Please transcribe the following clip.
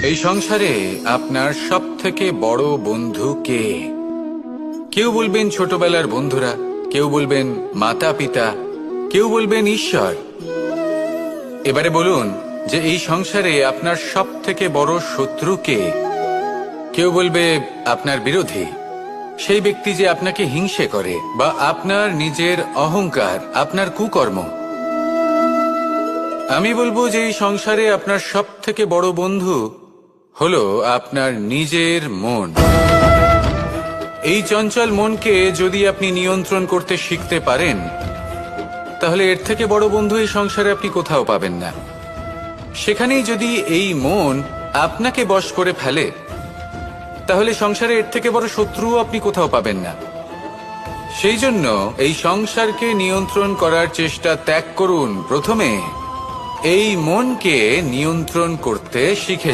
এই সংসারে আপনার সব থেকে বড় বন্ধু কে? কেউ বলবেন ছোটবেলার বন্ধুরা, কেউ বলবেন মাতা পিতা, কেউ বলবেন ঈশ্বর। এবারে বলুন যে এই সংসারে আপনার সব থেকে বড় শত্রু কে? কেউ বলবে আপনার বিরোধী, সেই ব্যক্তি যে আপনাকে হিংসে করে, বা আপনার নিজের অহংকার, আপনার কুকর্ম। আমি বলবো যে এই সংসারে আপনার সব থেকে বড় বন্ধু হলো আপনার নিজের মন। এই চঞ্চল মনকে যদি আপনি নিয়ন্ত্রণ করতে শিখতে পারেন, তাহলে এর থেকে বড় বন্ধু এই সংসারে আপনি কোথাও পাবেন না। সেখানেই যদি এই মন আপনাকে বশ করে ফেলে, তাহলে সংসারে এর থেকে বড় শত্রুও আপনি কোথাও পাবেন না। সেই জন্য এই সংসারকে নিয়ন্ত্রণ করার চেষ্টা ত্যাগ করুন। প্রথমে এই মনকে নিয়ন্ত্রণ করতে শিখে